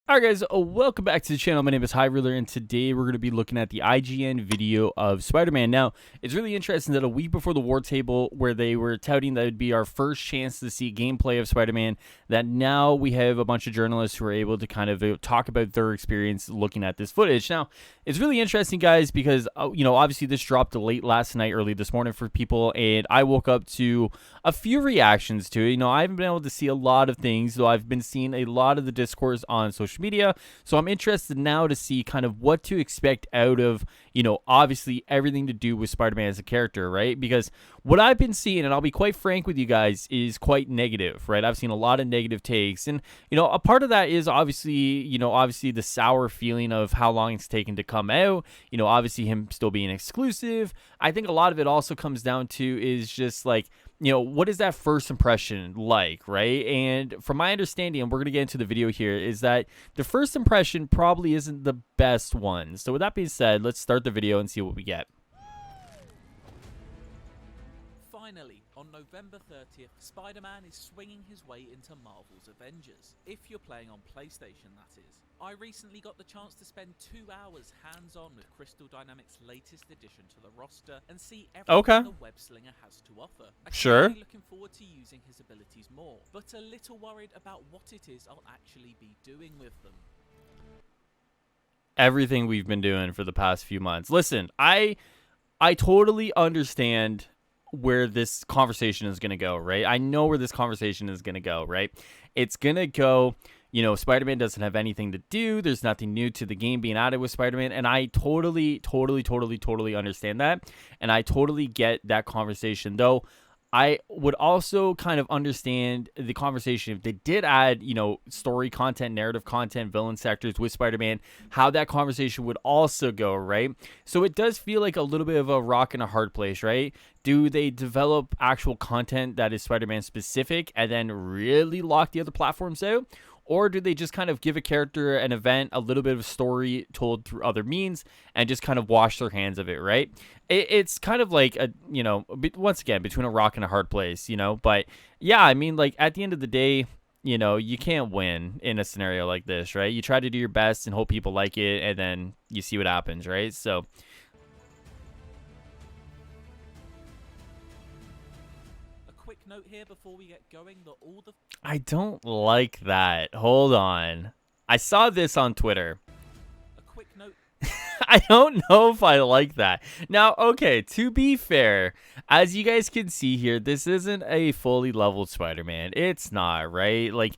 Alright guys, welcome back to the channel. My name is Highruler, and today we're going to be looking at the IGN video of Spider-Man. Now, it's really interesting that a week before the War Table, where they were touting that it would be our first chance to see gameplay of Spider-Man, that now we have a bunch of journalists who are able to kind of talk about their experience looking at this footage. Now, it's really interesting, guys, because, obviously this dropped late last night, early this morning for people, and I woke up to a few reactions to it. I haven't been able to see a lot of things, though I've been seeing a lot of the discourse on social media, so I'm interested now to see kind of what to expect out of, obviously everything to do with Spider-Man as a character, right? Because what I've been seeing, and I'll be quite frank with you guys, is quite negative, right? I've seen a lot of negative takes, and, a part of that is obviously the sour feeling of how long it's taken to come out, obviously him still being exclusive. I think a lot of it also comes down to is just like, what is that first impression like, right? And from my understanding, and we're going to get into the video here, is that the first impression probably isn't the best one. So with that being said, let's start the video and see what we get. Finally, on November 30th, Spider-Man is swinging his way into Marvel's Avengers. If you're playing on PlayStation, that is. I recently got the chance to spend 2 hours hands-on with Crystal Dynamics' latest addition to the roster and see everything the web slinger has to offer. I'm really looking forward to using his abilities more, but a little worried about what it is I'll actually be doing with them. Everything we've been doing for the past few months. Listen, I totally understand where this conversation is going to go, right? I know where this conversation is going to go, right? It's going to go, Spider-Man doesn't have anything to do. There's nothing new to the game being added with Spider-Man. And I totally understand that. And I totally get that conversation, though. I would also kind of understand the conversation if they did add, story content, narrative content, villain sectors with Spider-Man, how that conversation would also go, right? So it does feel like a little bit of a rock and a hard place, right? Do they develop actual content that is Spider-Man specific and then really lock the other platforms out? Or do they just kind of give a character, an event, a little bit of a story told through other means and just kind of wash their hands of it, right? It's kind of like, once again, between a rock and a hard place, But, yeah, I mean, like, at the end of the day, you can't win in a scenario like this, right? You try to do your best and hope people like it, and then you see what happens, right? So Quick note here before we get going that all the I don't like that. Hold on. I saw this on Twitter. a quick note I don't know if I like that. Now, okay, to be fair, as you guys can see here, this isn't a fully leveled Spider-Man. It's not, right? Like,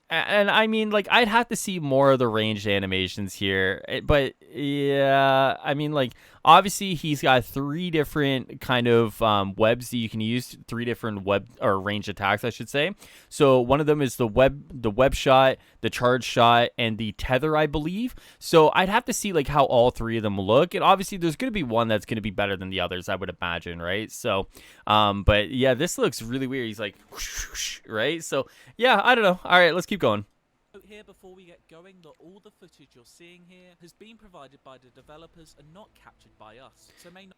and I mean, like, I'd have to see more of the ranged animations here. But, yeah, I mean, like, obviously he's got 3 different kind of webs that you can use, 3 different web or range attacks, I should say. So one of them is the web shot, the charge shot, and the tether, I believe. So I'd have to see like how all 3 of them look. And obviously there's going to be one that's going to be better than the others, I would imagine, right? So, but yeah, this looks really weird. He's like, whoosh, whoosh, right? So yeah, I don't know. All right, let's keep going. Here before we get going that all the footage you're seeing here has been provided by the developers and not captured by us, so may not.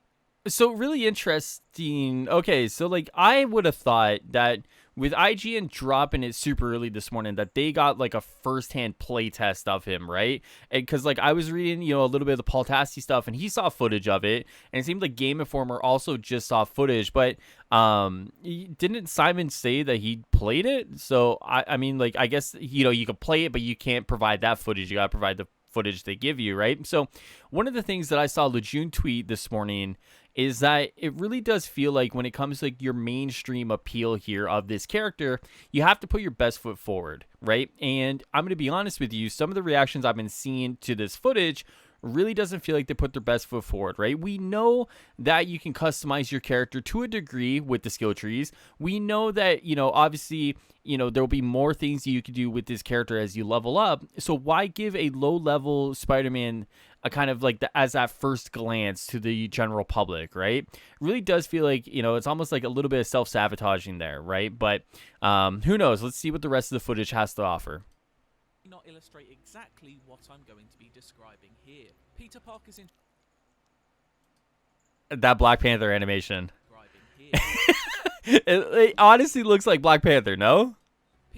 So really interesting. Okay, so like I would have thought that with IGN dropping it super early this morning that they got like a first-hand play test of him, right? And because like I was reading, a little bit of the Paul Tassi stuff, and he saw footage of it, and it seemed like Game Informer also just saw footage, but didn't Simon say that he played it? So I mean, like, I guess you could play it, but you can't provide that footage. You gotta provide the footage they give you, right? So one of the things that I saw Lejeune tweet this morning is that it really does feel like when it comes to like your mainstream appeal here of this character, you have to put your best foot forward, right? And I'm going to be honest with you, some of the reactions I've been seeing to this footage really doesn't feel like they put their best foot forward, right? We know that you can customize your character to a degree with the skill trees. We know that, obviously, there'll be more things you can do with this character as you level up. So why give a low-level Spider-Man a kind of like as that first glance to the general public, right? It really does feel like, it's almost like a little bit of self-sabotaging there, right? But who knows? Let's see what the rest of the footage has to offer. Not illustrate exactly what I'm going to be describing here. Peter Parker's in that Black Panther animation. describing here. It honestly looks like Black Panther, no?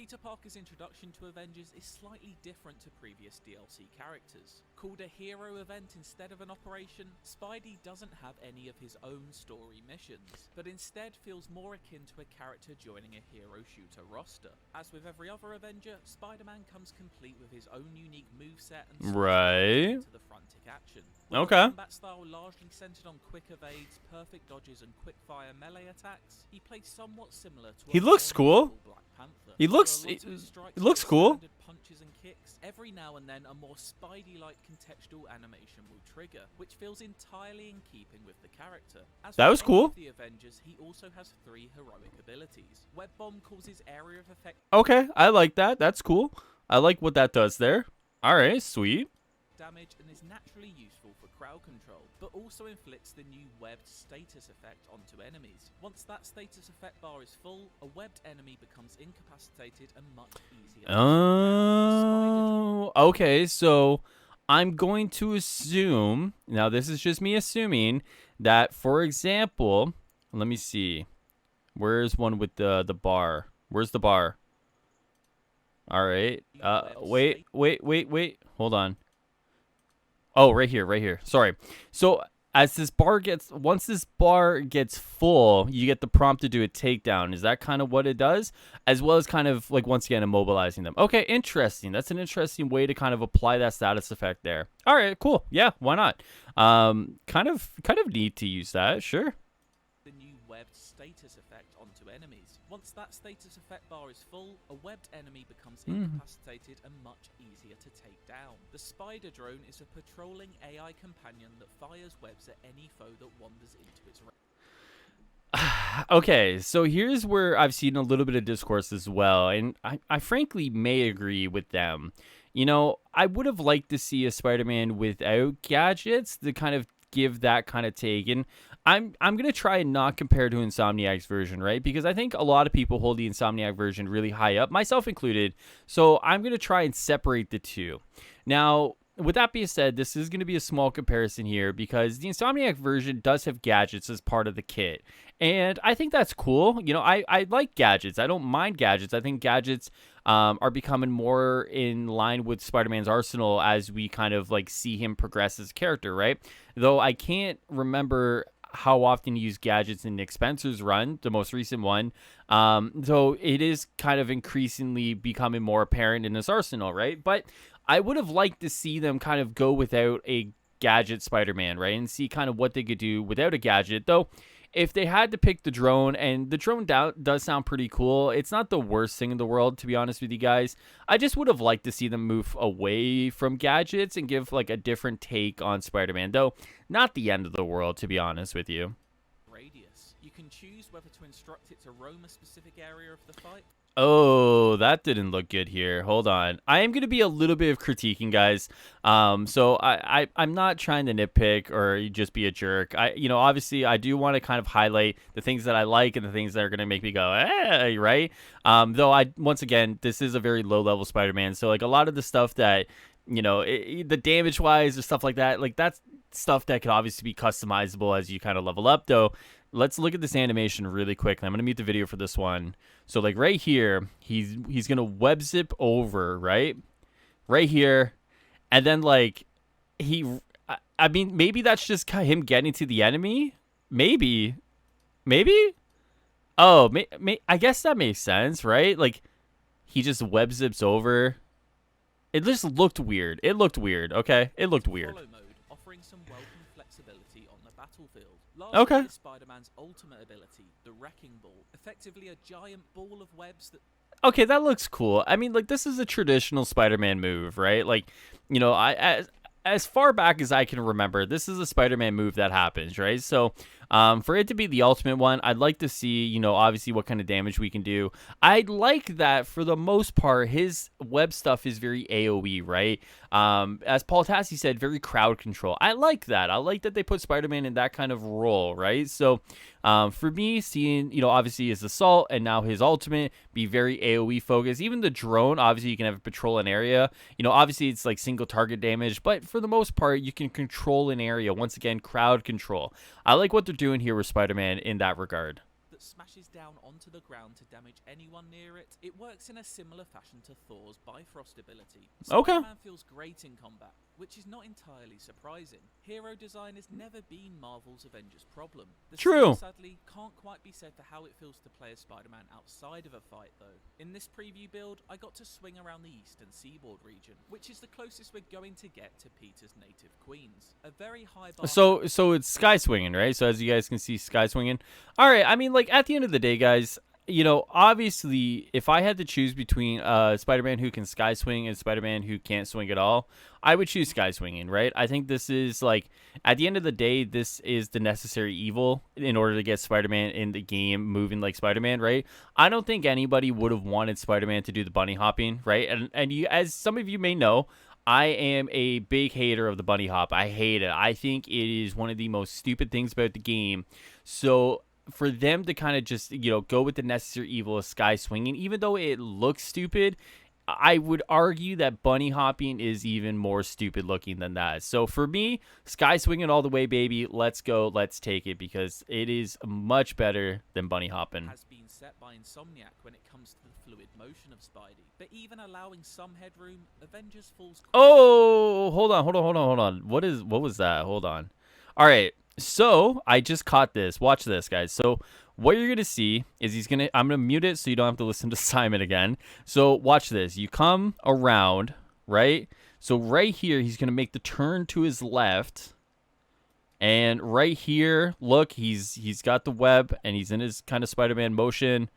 Peter Parker's introduction to Avengers is slightly different to previous DLC characters. Called a hero event instead of an operation, Spidey doesn't have any of his own story missions, but instead feels more akin to a character joining a hero shooter roster. As with every other Avenger, Spider-Man comes complete with his own unique moveset and Right. to the frontic action. With Okay. a combat style largely centered on quick evades, perfect dodges, and quick-fire melee attacks, he plays somewhat similar to He looks cool. Black Panther. He looks. Although a lot of his strikes It looks are cool. standard punches and kicks, every now and then a more Spidey-like contextual animation will trigger, which feels entirely in keeping with the character. As That with was any cool. of the Avengers, he also has 3 heroic abilities. Web Bomb causes area of effect Okay, I like that. That's cool. I like what that does there. All right, sweet. damage and is naturally useful for crowd control, but also inflicts the new webbed status effect onto enemies. Once that status effect bar is full, a webbed enemy becomes incapacitated and much easier. Oh, okay. So I'm going to assume, now this is just me assuming, that, for example, let me see. Where's one with the bar? Where's the bar? All right. Wait. Hold on. Oh, right here. Sorry. So once this bar gets full, you get the prompt to do a takedown. Is that kind of what it does? As well as kind of like, once again, immobilizing them. Okay, interesting. That's an interesting way to kind of apply that status effect there. All right, cool. Yeah, why not? Kind of neat to use that. Sure. The new webbed status effect onto enemies. Once that status effect bar is full, a webbed enemy becomes incapacitated and much easier to take down. The Spider Drone is a patrolling AI companion that fires webs at any foe that wanders into its range. Okay, so here's where I've seen a little bit of discourse as well, and I frankly may agree with them. You know, I would have liked to see a Spider-Man without gadgets to kind of give that kind of take, and I'm gonna try and not compare to Insomniac's version, right? Because I think a lot of people hold the Insomniac version really high up, myself included. So I'm gonna try and separate the two. Now, with that being said, this is going to be a small comparison here because the Insomniac version does have gadgets as part of the kit. And I think that's cool. You know, I like gadgets. I don't mind gadgets. I think gadgets are becoming more in line with Spider-Man's arsenal as we kind of like see him progress as a character, right? Though I can't remember how often he used gadgets in Nick Spencer's run, the most recent one. So it is kind of increasingly becoming more apparent in his arsenal, right? But I would have liked to see them kind of go without a gadget Spider-Man, right? And see kind of what they could do without a gadget. Though, if they had to pick the drone, and the drone does sound pretty cool, it's not the worst thing in the world, to be honest with you guys. I just would have liked to see them move away from gadgets and give like a different take on Spider-Man. Though, not the end of the world, to be honest with you. Radius. You can choose whether to instruct it to roam a specific area of the fight. Oh, that didn't look good here. Hold on. I am going to be a little bit of critiquing, guys. So I'm not trying to nitpick or just be a jerk. Obviously, I do want to kind of highlight the things that I like and the things that are going to make me go, right? Though, once again, this is a very low-level Spider-Man. So, like, a lot of the stuff that, the damage-wise or stuff like that, like, that's stuff that could obviously be customizable as you kind of level up, though. Let's look at this animation really quick. I'm going to mute the video for this one. So, like, right here, he's going to web zip over, right? Right here. And then, like, I mean, maybe that's just him getting to the enemy? Maybe. Oh, I guess that makes sense, right? Like, he just web zips over. It just looked weird. Okay? It looked weird. Follow mode, offering some welcome flexibility on the battlefield. Okay. Is Spider-Man's ultimate ability, the Wrecking Ball, effectively a giant ball of webs that... Okay, that looks cool. I mean, like, this is a traditional Spider-Man move, right? Like, as far back as I can remember, this is a Spider-Man move that happens, right? So, for it to be the ultimate one, I'd like to see, obviously what kind of damage we can do. I'd like that for the most part, his web stuff is very AoE, right? As Paul Tassi said, very crowd control. I like that. I like that they put Spider-Man in that kind of role, right? So, for me, seeing, obviously his assault and now his ultimate be very AoE focused. Even the drone, obviously you can have a patrol an area. Obviously it's like single target damage, but for the most part, you can control an area. Once again, crowd control. I like what they're doing here with Spider-Man in that regard. that smashes down onto the ground to damage anyone near it. It works in a similar fashion to Thor's Bifrost ability. Okay. Spider-Man feels great in combat, which is not entirely surprising. Hero design has never been Marvel's Avengers problem. The True. same, sadly, can't quite be said for how it feels to play as Spider-Man outside of a fight, though. In this preview build, I got to swing around the eastern seaboard region, which is the closest we're going to get to Peter's native Queens. A very high bar. So it's sky swinging, right? So as you guys can see, sky swinging. All right. I mean, like at the end of the day, guys, obviously, if I had to choose between Spider-Man who can sky swing and Spider-Man who can't swing at all, I would choose sky swinging, right? I think this is like, at the end of the day, this is the necessary evil in order to get Spider-Man in the game moving like Spider-Man, right? I don't think anybody would have wanted Spider-Man to do the bunny hopping, right? And you, as some of you may know, I am a big hater of the bunny hop. I hate it. I think it is one of the most stupid things about the game. So for them to kind of just, go with the necessary evil of sky swinging, even though it looks stupid, I would argue that bunny hopping is even more stupid looking than that. So for me, sky swinging all the way, baby. Let's go. Let's take it because it is much better than bunny hopping. Has been set by Insomniac when it comes to the fluid motion of Spidey, but even allowing some headroom, Avengers falls. Oh, hold on. What was that? Hold on. All right. So I just caught this. Watch this, guys. So what you're gonna see is I'm gonna mute it so you don't have to listen to Simon again. So watch this. You come around, right? So right here, he's gonna make the turn to his left, and right here, look, he's got the web and he's in his kind of Spider-Man motion.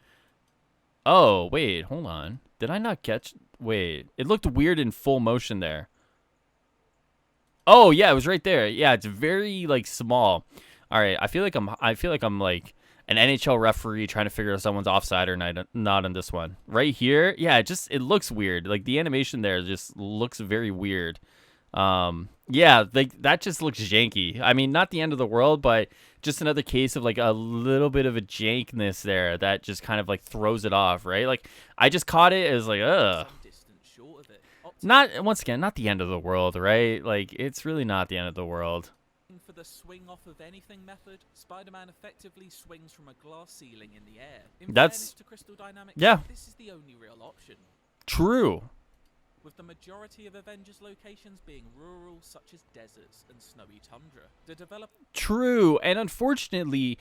Oh wait, hold on. Did I not catch? Wait, it looked weird in full motion there. Oh yeah, it was right there. Yeah, it's very like small. All right, I feel like I'm like an NHL referee trying to figure out someone's offside or not on this one. Right here, yeah, it looks weird. Like the animation there just looks very weird. Yeah, like that just looks janky. I mean, not the end of the world, but just another case of like a little bit of a jankness there that just kind of like throws it off, right? Like I just caught it as like, ugh. Not, once again, not the end of the world, right? Like, it's really not the end of the world. For the swing off of anything method, Spider-Man effectively swings from a glass ceiling in the air. In fairness to Crystal Dynamics, yeah. This is the only real option. True. With the majority of Avengers locations being rural, such as deserts and snowy tundra. True, and unfortunately,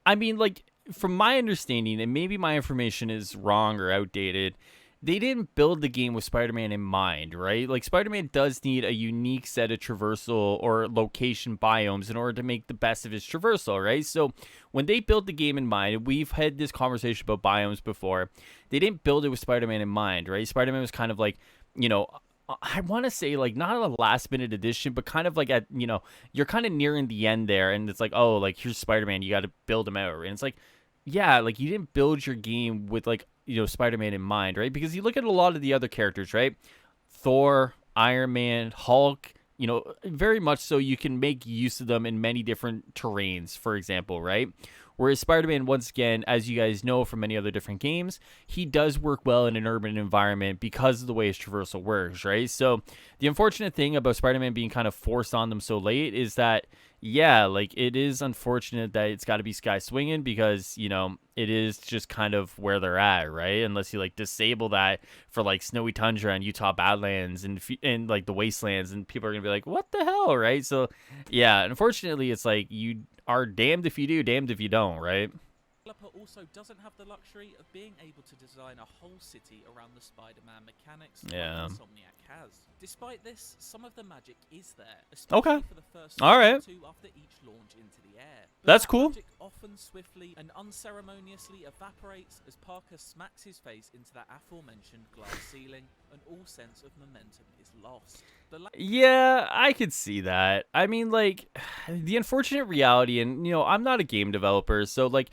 I mean, like, from my understanding, and maybe my information is wrong or outdated, they didn't build the game with Spider-Man in mind, right? Like, Spider-Man does need a unique set of traversal or location biomes in order to make the best of his traversal, right? So when they built the game in mind, we've had this conversation about biomes before, they didn't build it with Spider-Man in mind, right? Spider-Man was kind of like, I want to say like not a last minute addition, but kind of like at, you're kind of nearing the end there. And it's like, oh, like here's Spider-Man, you got to build him out. And it's like, yeah, like you didn't build your game with like, Spider-Man in mind, right? Because you look at a lot of the other characters, right? Thor, Iron Man, Hulk, very much so you can make use of them in many different terrains, for example, right? Whereas Spider-Man, once again, as you guys know from many other different games, he does work well in an urban environment because of the way his traversal works, right? So the unfortunate thing about Spider-Man being kind of forced on them so late is that, yeah, like it is unfortunate that it's got to be sky swinging because, it is just kind of where they're at, right? Unless you like disable that for like snowy tundra and Utah Badlands and like the wastelands, and people are going to be like, what the hell, right? So yeah, unfortunately, it's like you are damned if you do, damned if you don't, right? Developer also doesn't have the luxury of being able to design a whole city around the Spider-Man mechanics like Insomniac has. Despite this, some of the magic is there, especially for the first two after each launch into the air. But that's cool. Magic often swiftly and unceremoniously evaporates as Parker smacks his face into that aforementioned glass ceiling, and all sense of momentum is lost. Yeah, I could see that. I mean, like, the unfortunate reality, and I'm not a game developer, so like,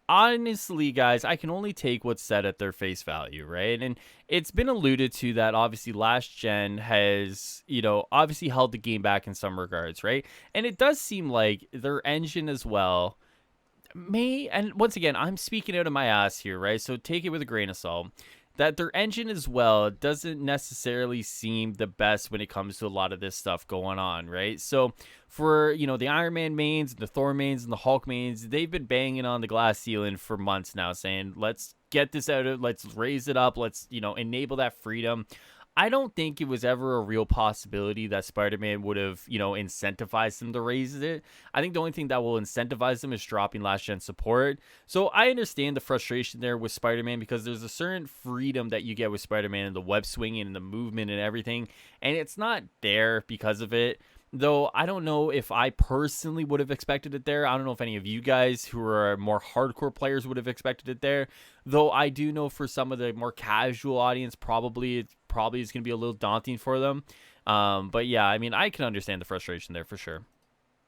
honestly, guys, I can only take what's said at their face value, right? And it's been alluded to that obviously last gen has, obviously held the game back in some regards, right? And it does seem like their engine as well and once again, I'm speaking out of my ass here, right? So take it with a grain of salt. that their engine as well doesn't necessarily seem the best when it comes to a lot of this stuff going on, right? So for, the Iron Man mains, the Thor mains, and the Hulk mains, they've been banging on the glass ceiling for months now, saying, let's get this out of, let's raise it up, let's, enable that freedom. I don't think it was ever a real possibility that Spider-Man would have, incentivized them to raise it. I think the only thing that will incentivize them is dropping last gen support. So I understand the frustration there with Spider-Man, because there's a certain freedom that you get with Spider-Man and the web swinging and the movement and everything, and it's not there because of it. Though I don't know if I personally would have expected it there. I don't know if any of you guys who are more hardcore players would have expected it there. Though I do know for some of the more casual audience, probably is going to be a little daunting for them. But yeah, I mean, I can understand the frustration there for sure.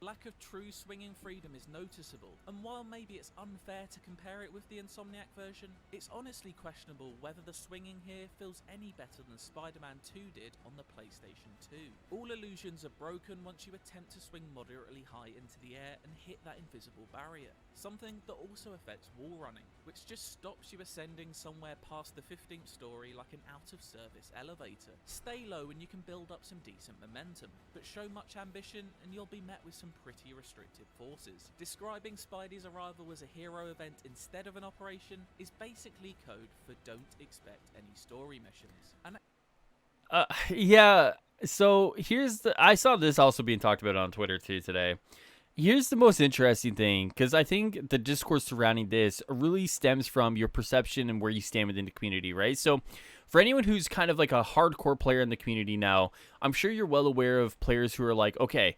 Lack of true swinging freedom is noticeable, and while maybe it's unfair to compare it with the Insomniac version, it's honestly questionable whether the swinging here feels any better than Spider-Man 2 did on the PlayStation 2. All illusions are broken once you attempt to swing moderately high into the air and hit that invisible barrier, something that also affects wall running, which just stops you ascending somewhere past the 15th story like an out-of-service elevator. Stay low and you can build up some decent momentum, but show much ambition and you'll be met with some pretty restrictive forces. Describing Spidey's arrival as a hero event instead of an operation is basically code for don't expect any story missions. And Yeah, so I saw this also being talked about on Twitter too today. Here's the most interesting thing, because I think the discourse surrounding this really stems from your perception and where you stand within the community, right? So for anyone who's kind of like a hardcore player in the community now, I'm sure you're well aware of players who are like, okay,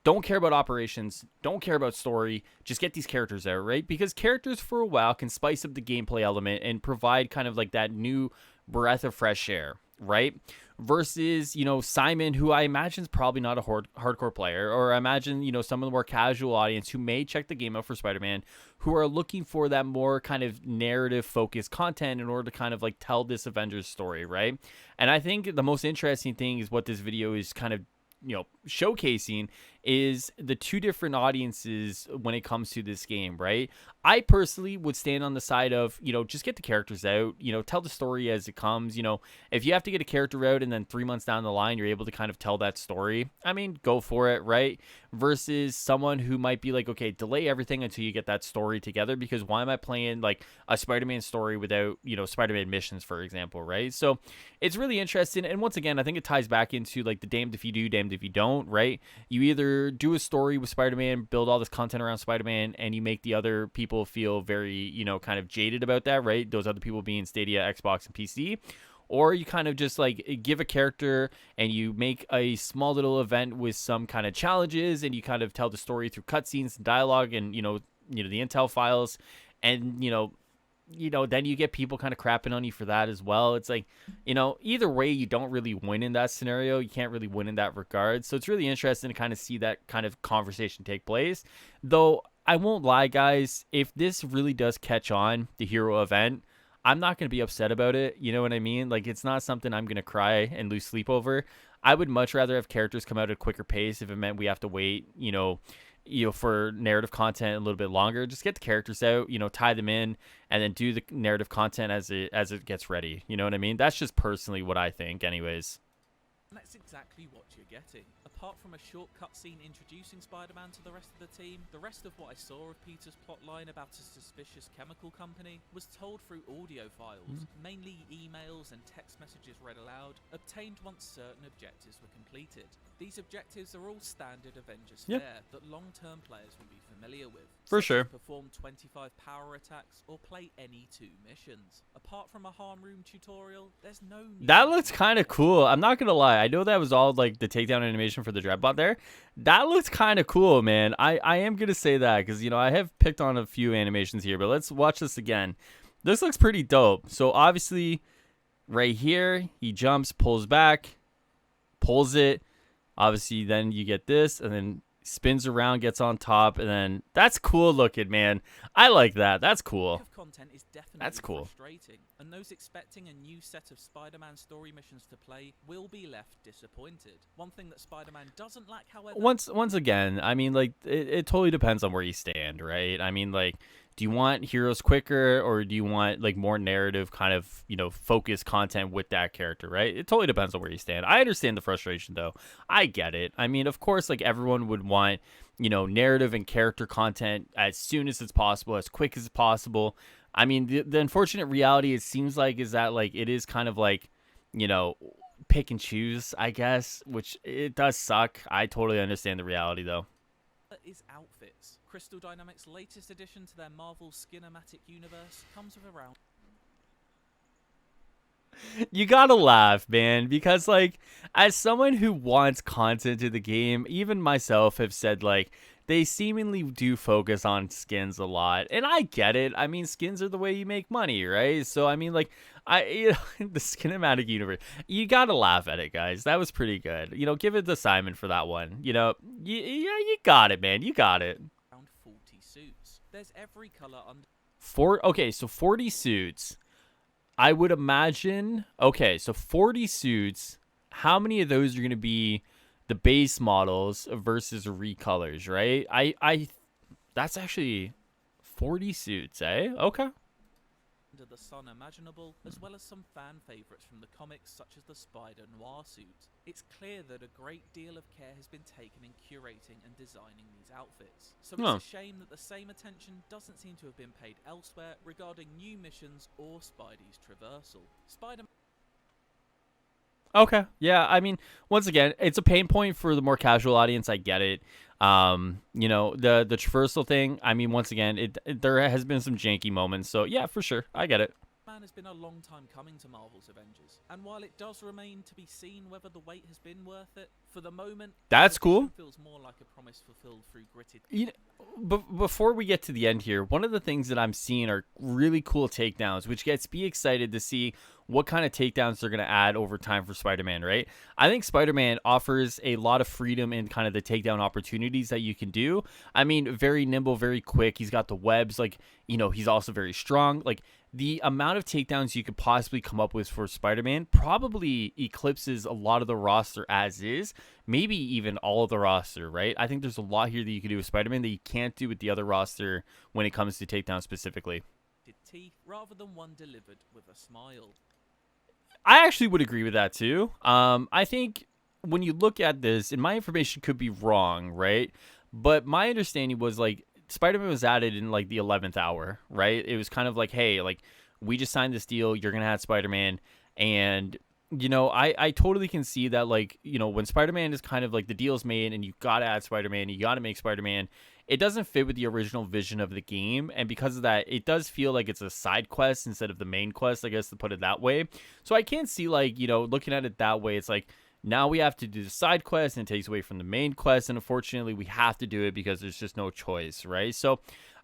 don't care about operations, don't care about story, just get these characters out, right? Because characters for a while can spice up the gameplay element and provide kind of like that new breath of fresh air, right? Versus, Simon, who I imagine is probably not a hardcore player, or I imagine, some of the more casual audience who may check the game out for Spider-Man, who are looking for that more kind of narrative focused content in order to kind of like tell this Avengers story, right? And I think the most interesting thing is what this video is kind of showcasing is the two different audiences when it comes to this game, right? I personally would stand on the side of, just get the characters out, tell the story as it comes. If you have to get a character out and then 3 months down the line, you're able to kind of tell that story, I mean, go for it, right? Versus someone who might be like, okay, delay everything until you get that story together, because why am I playing like a Spider-Man story without, Spider-Man missions, for example, right? So it's really interesting. And once again, I think it ties back into like the damned if you do, damned if you don't, right? You either do a story with Spider-Man, build all this content around Spider-Man, and you make the other people feel very, kind of jaded about that, right? Those other people being Stadia, Xbox, and PC. Or you kind of just like give a character and you make a small little event with some kind of challenges, and you kind of tell the story through cutscenes and dialogue and, the intel files. And, then you get people kind of crapping on you for that as well. It's like, either way, you don't really win in that scenario. You can't really win in that regard. So it's really interesting to kind of see that kind of conversation take place. Though I won't lie, guys, if this really does catch on, the hero event, I'm not going to be upset about it. You know what I mean? Like, it's not something I'm going to cry and lose sleep over. I would much rather have characters come out at a quicker pace if it meant we have to wait, for narrative content a little bit longer. Just get the characters out, tie them in, and then do the narrative content as it gets ready. You know what I mean? That's just personally what I think, anyways. And that's exactly what you're getting. Apart from a short cutscene introducing Spider-Man to the rest of the team, the rest of what I saw of Peter's plotline about a suspicious chemical company was told through audio files, mainly emails and text messages read aloud, obtained once certain objectives were completed. These objectives are all standard Avengers fare that long-term players will be familiar with. For sure. Perform 25 power attacks or play any 2 missions. Apart from a harm room tutorial, there's no need. That looks kind of cool. I'm not going to lie. I know that was all like the takedown animation for the Dreadbot there. That looks kind of cool, man. I am going to say that because, I have picked on a few animations here, but let's watch this again. This looks pretty dope. So obviously right here, he jumps, pulls back, pulls it. Obviously then you get this, and then spins around, gets on top, and then that's cool looking, man. I like that. That's cool. content is definitely That's cool. frustrating, and those expecting a new set of Spider-Man story missions to play will be left disappointed. One thing that Spider-Man doesn't lack, however... Once again, I mean, like, it totally depends on where you stand, right? I mean, like, do you want heroes quicker, or do you want, like, more narrative kind of, focused content with that character, right? It totally depends on where you stand. I understand the frustration, though. I get it. I mean, of course, like, everyone would want, narrative and character content as soon as it's possible, as quick as possible. I mean, the unfortunate reality, it seems like, is that, like, it is kind of like, you know, pick and choose, I guess, which it does suck. I totally understand the reality, though. Is outfits. Crystal Dynamics' latest addition to their Marvel Skinematic universe comes with around... You gotta laugh, man, because, like, as someone who wants content to the game, even myself have said, like, they seemingly do focus on skins a lot, and I get it. I mean, skins are the way you make money, right? So, I mean, like, the Skinematic universe, you gotta laugh at it, guys. That was pretty good. Give it to Simon for that one. Yeah, you got it, man. You got it. around 40 suits. There's every color under... Okay, so 40 suits. I would imagine, okay, so 40 suits, how many of those are going to be the base models versus recolors, right? That's actually 40 suits, eh? Okay. under the sun imaginable, as well as some fan favourites from the comics such as the Spider Noir suit. It's clear that a great deal of care has been taken in curating and designing these outfits. So it's a shame that the same attention doesn't seem to have been paid elsewhere regarding new missions or Spidey's Traversal. Spider-Man... Okay. Yeah, I mean, once again, it's a pain point for the more casual audience. I get it. The traversal thing, I mean, once again, there has been some janky moments. So, yeah, for sure. I get it. Man has been a long time coming to Marvel's Avengers, and while it does remain to be seen whether the wait has been worth it, for the moment, that's cool. Feels more like a promise fulfilled through gritted... Before we get to the end here, one of the things that I'm seeing are really cool takedowns, which gets me excited to see what kind of takedowns they're going to add over time for Spider-Man, right? I think Spider-Man offers a lot of freedom in kind of the takedown opportunities that you can do. I mean, very nimble, very quick. He's got the webs, like, he's also very strong. Like, the amount of takedowns you could possibly come up with for Spider-Man probably eclipses a lot of the roster as is, maybe even all of the roster, right? I think there's a lot here that you can do with Spider-Man that you can't do with the other roster when it comes to takedowns specifically. Teeth rather than one delivered with a smile. I actually would agree with that too. I think when you look at this, and my information could be wrong, right? But my understanding was, like, Spider-Man was added in, like, the 11th hour, right? It was kind of like, hey, like, we just signed this deal. You're going to have Spider-Man. And, I totally can see that, like, when Spider-Man is kind of like the deal's made and you got to add Spider-Man, you got to make Spider-Man, it doesn't fit with the original vision of the game. And because of that, it does feel like it's a side quest instead of the main quest, I guess, to put it that way. So I can't see, like, looking at it that way, it's like, now we have to do the side quest and it takes away from the main quest. And unfortunately, we have to do it because there's just no choice, right? So,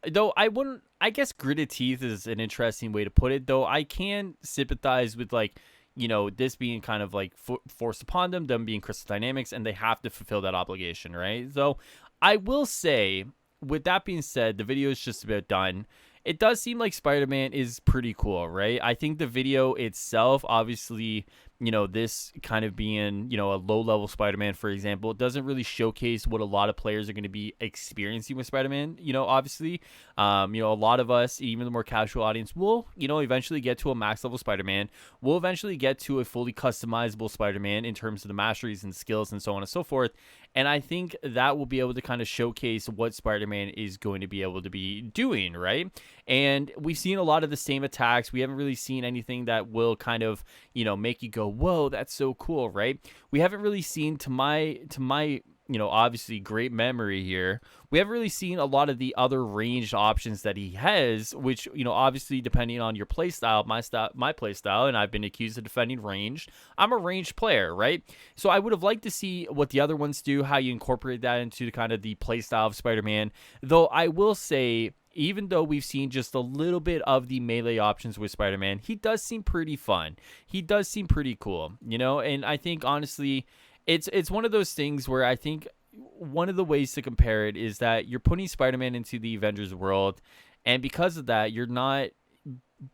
though I guess gritted teeth is an interesting way to put it, though I can sympathize with, like, this being kind of like forced upon them being Crystal Dynamics, and they have to fulfill that obligation, right? So I will say, with that being said, the video is just about done. It does seem like Spider-Man is pretty cool, right? I think the video itself, obviously, this kind of being, a low-level Spider-Man, for example, it doesn't really showcase what a lot of players are going to be experiencing with Spider-Man, obviously. A lot of us, even the more casual audience, will, eventually get to a max-level Spider-Man. We'll eventually get to a fully customizable Spider-Man in terms of the masteries and skills and so on and so forth. And I think that will be able to kind of showcase what Spider-Man is going to be able to be doing, right? And we've seen a lot of the same attacks. We haven't really seen anything that will kind of, make you go, whoa, that's so cool, right? We haven't really seen, to my obviously great memory here, we haven't really seen a lot of the other ranged options that he has, which, obviously depending on your play style, my play style, and I've been accused of defending ranged. I'm a ranged player, right? So I would have liked to see what the other ones do, how you incorporate that into kind of the play style of Spider-Man. Though I will say, even though we've seen just a little bit of the melee options with Spider-Man, he does seem pretty fun. He does seem pretty cool, and I think, honestly, it's one of those things where I think one of the ways to compare it is that you're putting Spider-Man into the Avengers world, and because of that, you're not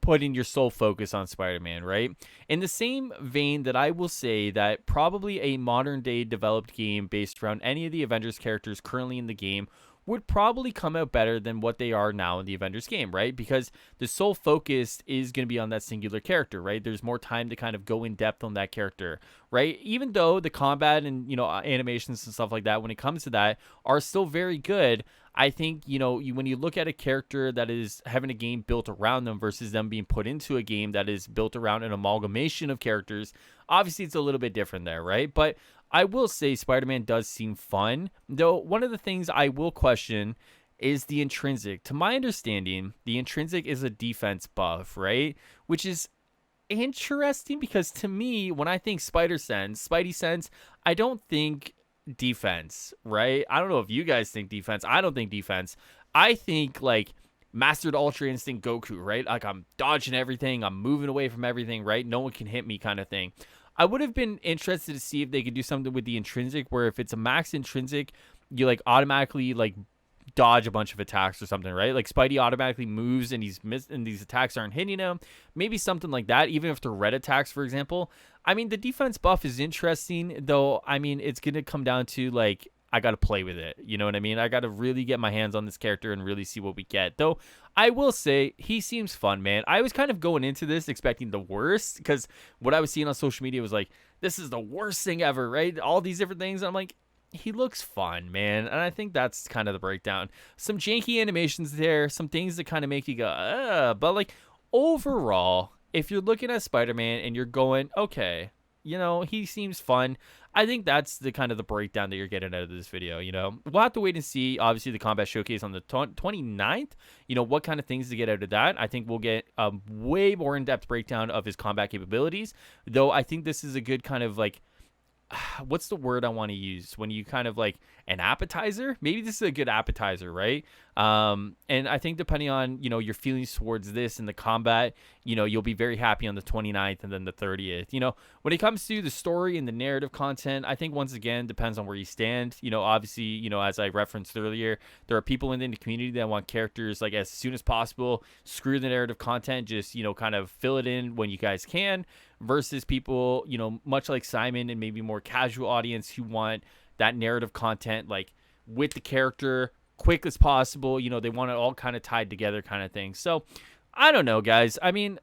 putting your sole focus on Spider-Man, right? In the same vein that I will say that probably a modern day developed game based around any of the Avengers characters currently in the game would probably come out better than what they are now in the Avengers game, right? Because the sole focus is going to be on that singular character, right? There's more time to kind of go in depth on that character, right? Even though the combat and, animations and stuff like that, when it comes to that, are still very good, I think, when you look at a character that is having a game built around them versus them being put into a game that is built around an amalgamation of characters, obviously it's a little bit different there, right? But I will say Spider-Man does seem fun, though one of the things I will question is the intrinsic. To my understanding, the intrinsic is a defense buff, right? Which is interesting because to me, when I think Spidey sense, I don't think defense, right? I don't know if you guys think defense. I don't think defense. I think like mastered ultra instinct Goku, right? Like I'm dodging everything, I'm moving away from everything, right? No one can hit me kind of thing. I would have been interested to see if they could do something with the intrinsic where if it's a max intrinsic, you like automatically like dodge a bunch of attacks or something, right? Like Spidey automatically moves and and these attacks aren't hitting him. Maybe something like that, even if they're red attacks, for example. I mean, the defense buff is interesting, though. I mean, it's gonna come down to like I gotta play with it. You know what I mean? I gotta really get my hands on this character and really see what we get. Though I will say he seems fun, man. I was kind of going into this expecting the worst because what I was seeing on social media was like, this is the worst thing ever, right? All these different things. And I'm like, he looks fun, man. And I think that's kind of the breakdown. Some janky animations there, some things that kind of make you go, but like overall, if you're looking at Spider-Man and you're going, okay, he seems fun. I think that's the kind of the breakdown that you're getting out of this video. We'll have to wait and see, obviously, the combat showcase on the 29th, what kind of things to get out of that. I think we'll get a way more in-depth breakdown of his combat capabilities, though I think this is a good kind of like, what's the word I want to use when you kind of like an appetizer? Maybe this is a good appetizer, right? And I think depending on, your feelings towards this and the combat, you'll be very happy on the 29th and then the 30th. When it comes to the story and the narrative content, I think once again, depends on where you stand. Obviously, as I referenced earlier, there are people in the community that want characters like as soon as possible, screw the narrative content, just, kind of fill it in when you guys can, versus people, much like Simon and maybe more casual audience who want that narrative content like with the character quick as possible. They want it all kind of tied together kind of thing. So I don't know, guys. I mean,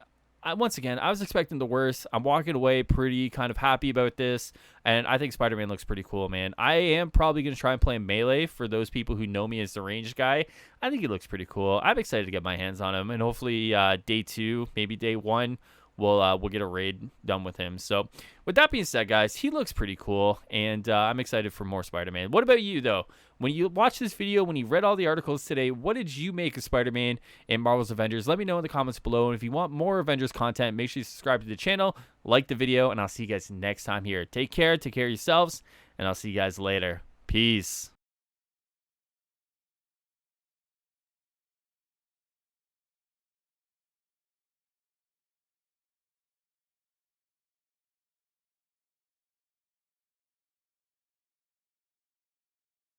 once again, I was expecting the worst. I'm walking away pretty kind of happy about this, and I think Spider-Man looks pretty cool, man. I am probably going to try and play Melee for those people who know me as the ranged guy. I think he looks pretty cool. I'm excited to get my hands on him, and hopefully day 2, maybe day 1, we'll get a raid done with him. So with that being said, guys, he looks pretty cool, and I'm excited for more Spider-Man. What about you, though? When you watch this video, when you read all the articles today, what did you make of Spider-Man and Marvel's Avengers? Let me know in the comments below, and if you want more Avengers content, make sure you subscribe to the channel, like the video, and I'll see you guys next time here. Take care of yourselves, and I'll see you guys later. Peace.